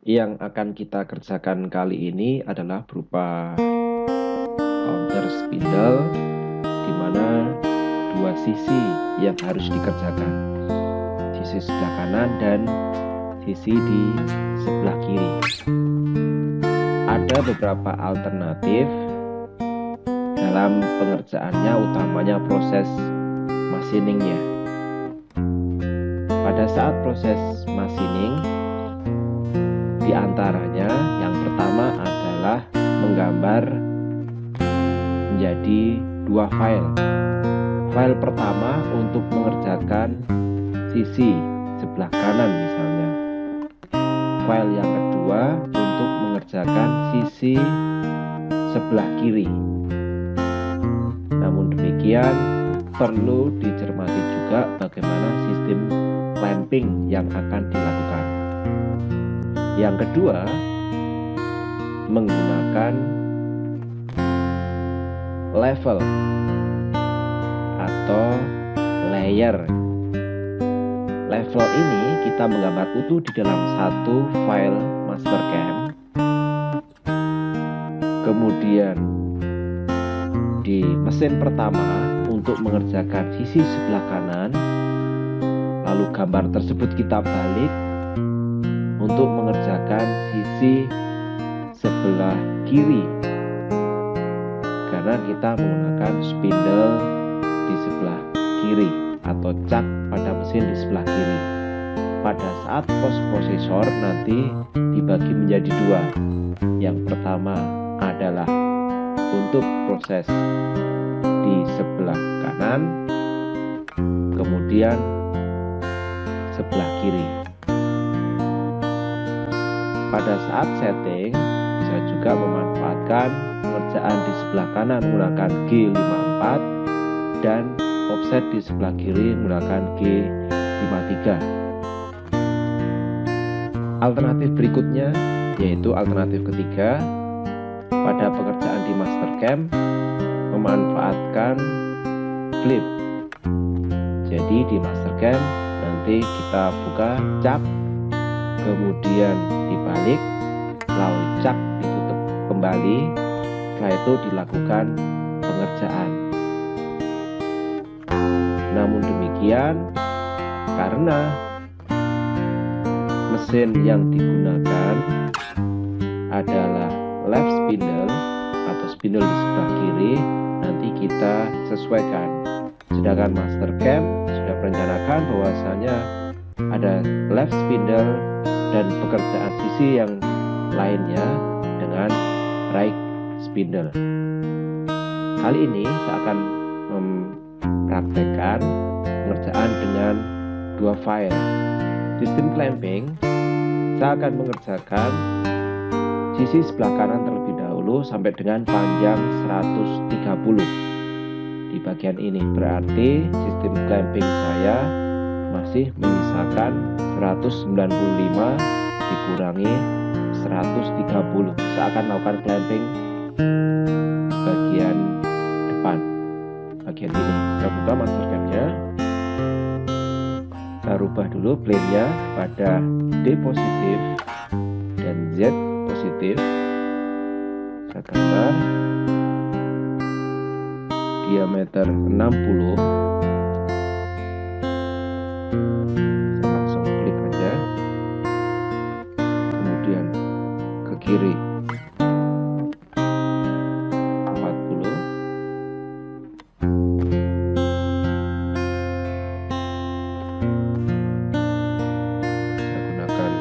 Yang akan kita kerjakan kali ini adalah berupa counter spindle, di mana dua sisi yang harus dikerjakan, sisi sebelah kanan dan sisi di sebelah kiri. Ada beberapa alternatif dalam pengerjaannya, utamanya proses machiningnya. Pada saat proses machining, di antaranya yang pertama adalah menggambar menjadi dua file. File pertama untuk mengerjakan sisi sebelah kanan misalnya. File yang kedua untuk mengerjakan sisi sebelah kiri. Namun demikian, perlu dicermati juga bagaimana sistem clamping yang akan dilakukan. Yang kedua, menggunakan level atau layer. Level ini kita menggambar utuh di dalam satu file Mastercam. Kemudian di mesin pertama untuk mengerjakan sisi sebelah kanan, lalu gambar tersebut kita balik untuk mengerjakan sisi sebelah kiri, karena kita menggunakan spindle di sebelah kiri atau cak pada mesin di sebelah kiri. Pada saat post processor nanti dibagi menjadi dua. Yang pertama adalah untuk proses di sebelah kanan, kemudian sebelah kiri. Pada saat setting, bisa juga memanfaatkan pengerjaan di sebelah kanan menggunakan G54 dan offset di sebelah kiri menggunakan G53. Alternatif berikutnya, yaitu alternatif ketiga, pada pekerjaan di Mastercam memanfaatkan flip. Jadi di Mastercam nanti kita buka cak, kemudian dibalik, lalu cak ditutup kembali. Setelah itu dilakukan pengerjaan. Namun demikian, karena mesin yang digunakan adalah left spindle atau spindle di sebelah kiri, nanti kita sesuaikan. Sedangkan Mastercam sudah merencanakan bahwasanya ada left spindle dan pekerjaan sisi yang lainnya dengan right spindle. Kali ini saya akan mempraktekkan pengerjaan dengan dua file. Sistem clamping, saya akan mengerjakan sisi sebelah kanan terlebih dahulu sampai dengan panjang 130 di bagian ini. Berarti sistem clamping saya masih menyisakan 195 dikurangi 130. Saya akan melakukan clamping bagian depan, bagian ini. Kita buka Mastercam-nya. Saya rubah dulu plane-nya pada D positif dan Z positif. Saya gambar diameter 60. Saya langsung klik aja, kemudian ke kiri 40. Saya gunakan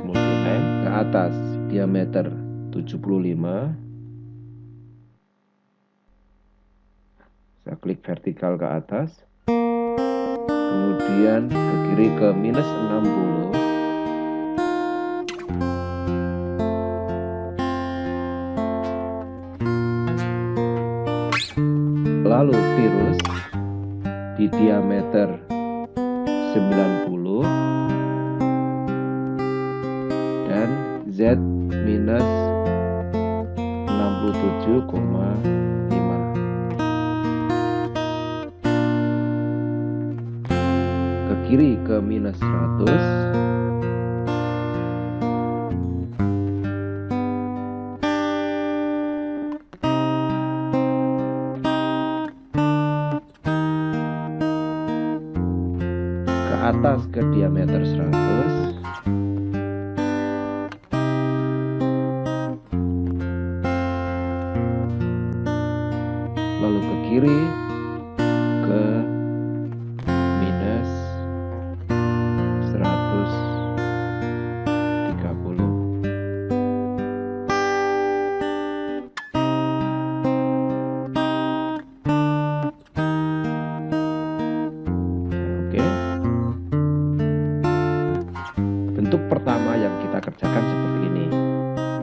multiline. Ke atas diameter 75. Saya klik vertikal ke atas, kemudian ke kiri ke minus 60. Lalu tirus di diameter 90 dan Z minus 67,5. Ke kiri ke minus 100, atas ke diameter 100, lalu ke kiri ke minus 130. Oke. Bentuk pertama yang kita kerjakan seperti ini.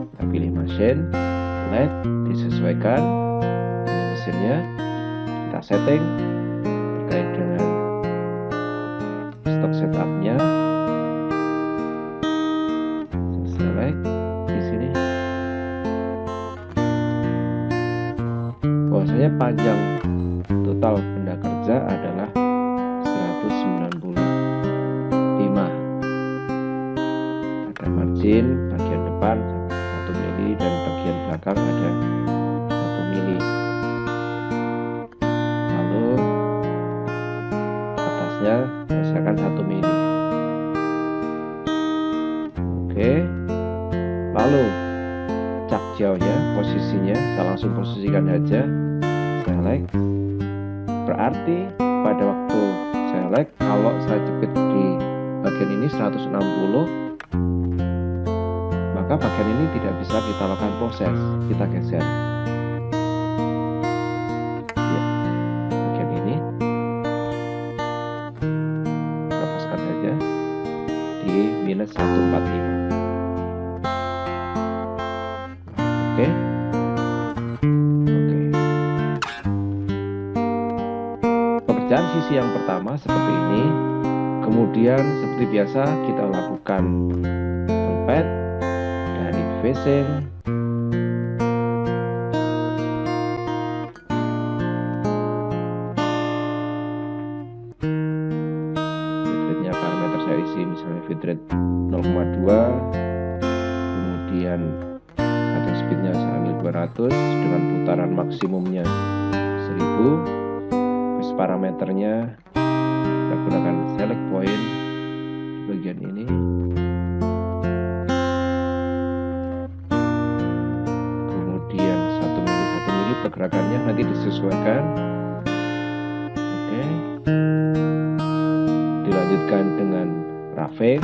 Kita pilih mesin, LED, disesuaikan. Ini mesinnya. Kita setting terkait dengan stok setupnya. Select di sini. Bahwasanya panjang total benda kerja adalah 195. Ada margin bagian depan 1 mili dan bagian belakang ada 1 mili. Lalu atasnya misalkan 1 mili. Oke. Lalu cak jauhnya, posisinya saya langsung posisikan aja. Select. Berarti pada waktu select, kalau saya jepit di bagian ini 160, maka bagian ini tidak bisa kita lakukan proses. Kita geser ya, bagian ini kita hapuskan saja di minus 145. Oke. Pekerjaan sisi yang pertama seperti ini. Kemudian seperti biasa kita lakukan tempet dari facing, bitrate-nya parameter saya isi misalnya bitrate 0,2, kemudian cutting speed-nya saya ambil 200 dengan putaran maksimumnya 1000. Terus parameternya kita gunakan select point di bagian ini. Kemudian 1 mili pergerakannya nanti disesuaikan. Oke. Dilanjutkan dengan roughing.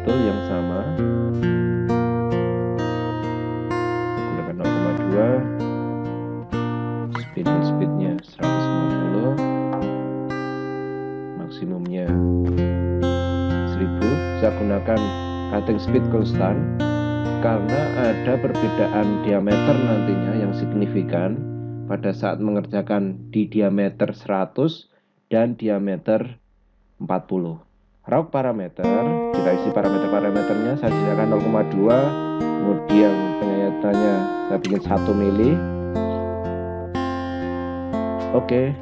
Tool yang sama, gunakan 0,2, speednya 150, maksimumnya 1000. Saya gunakan cutting speed constant karena ada perbedaan diameter nantinya yang signifikan pada saat mengerjakan di diameter 100 dan diameter 40. Raw parameter, kita isi parameternya, saya sediakan 0,2, kemudian penyayatannya saya bikin 1 mili. Oke.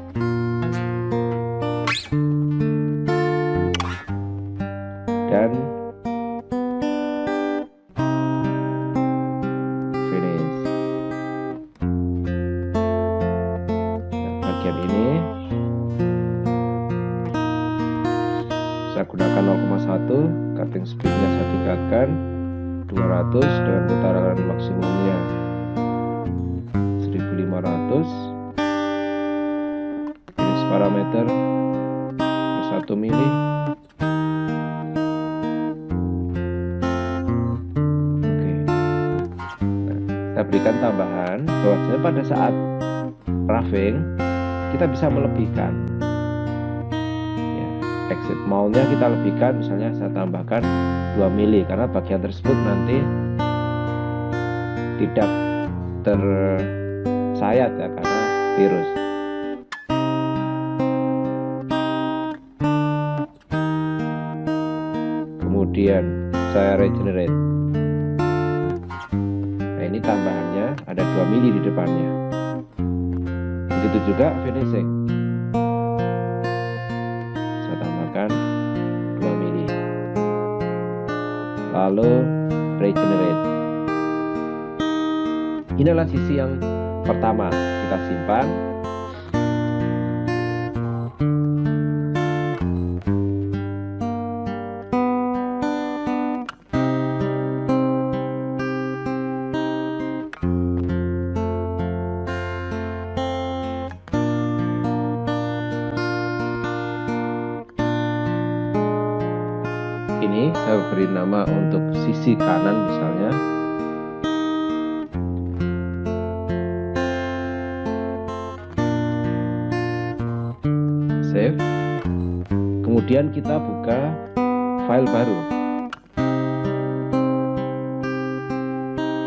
Dan finish. Nah, bagian ini saya gunakan 0,1, cutting speednya saya tingkatkan 200 dengan putaran maksimumnya 1500. Finish parameter 1 mili. Oke. Nah, saya berikan tambahan bahwa pada saat roughing kita bisa melebihkan. Exit mount-nya kita lebihkan, misalnya saya tambahkan 2 mili karena bagian tersebut nanti tidak tersayat ya karena virus. Kemudian saya regenerate. Nah, ini tambahannya ada 2 mili di depannya. Begitu juga finishing. lalu regenerate. Inilah sisi yang pertama, kita simpan. Ini saya beri nama untuk sisi kanan misalnya. Save. Kemudian kita buka file baru.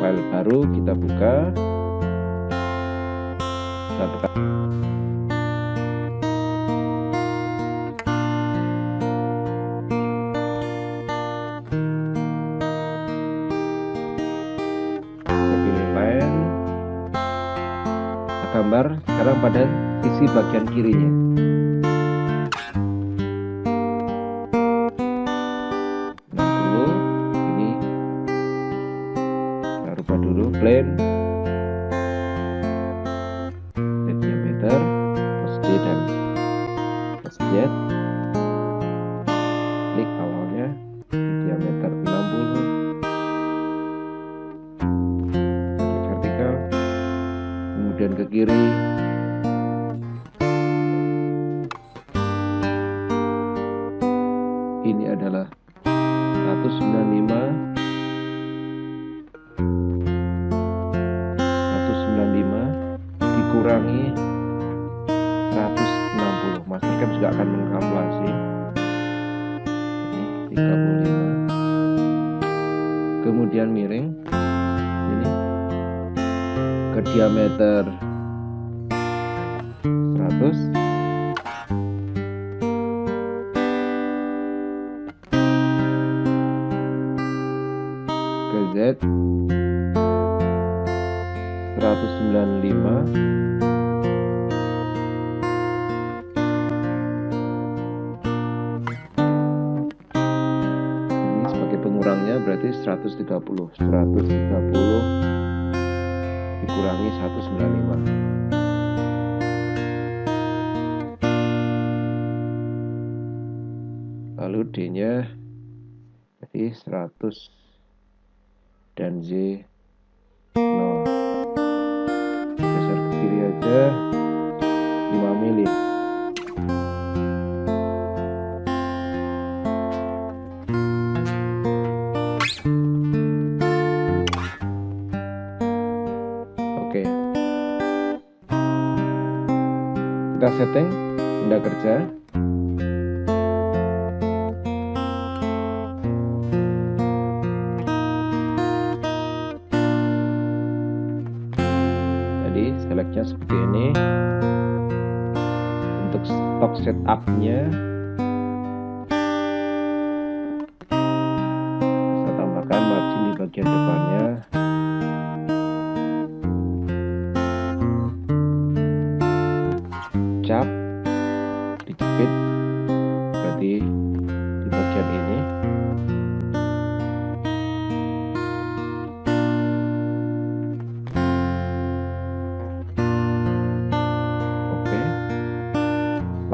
File baru kita buka. Kita buka. Gambar sekarang pada sisi bagian kirinya. Nah, dulu ini kita rubah dulu plane diameter plus D dan plus Z. Klik awalnya di diameter 60. Kemudian ke kiri, ini adalah 195 dikurangi 160. Mastercam juga akan mengkalkulasi. Ini 35. Kemudian miring ini ke diameter 100, ke Z 195, ini sebagai pengurangnya berarti 130 dikurangi 195. Lalu D-nya jadi 100 dan Z 0. Geser ke kiri aja 5 mili. Oke. Kita setting benda kerja. Selectnya seperti ini. Untuk stock setupnya bisa tambahkan margin di bagian depannya. Cap dijepit berarti di bagian ini.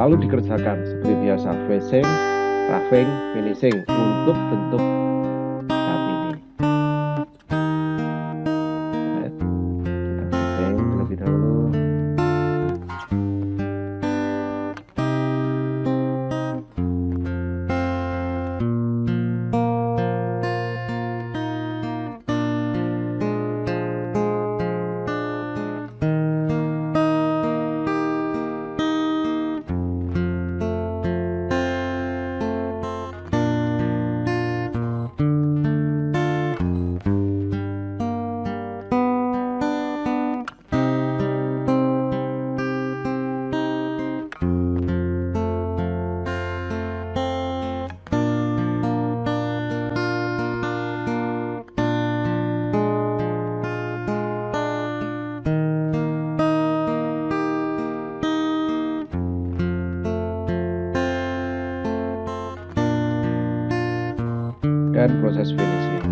Lalu dikerjakan seperti biasa, facing, roughing, finishing untuk bentuk saat ini. Kita setting terlebih dahulu. kerjakan proses finishing.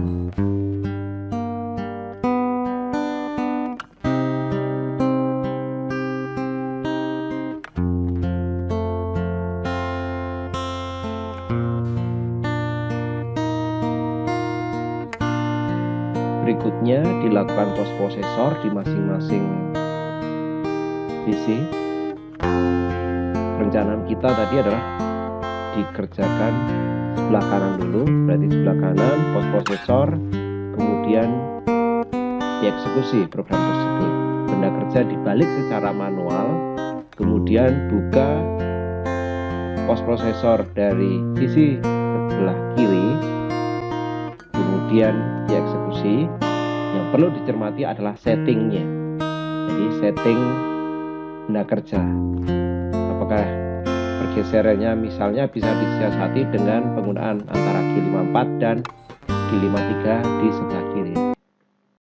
Berikutnya dilakukan post processor di masing-masing PC. Perencanaan kita tadi adalah dikerjakan sebelah kanan dulu, berarti sebelah kanan post processor, kemudian dieksekusi program tersebut. Benda kerja dibalik secara manual, kemudian buka post processor dari sisi sebelah kiri, kemudian dieksekusi. Yang perlu dicermati adalah settingnya. Jadi setting benda kerja, apakah pergeserannya misalnya bisa disiasati dengan penggunaan antara G54 dan G53 di sebelah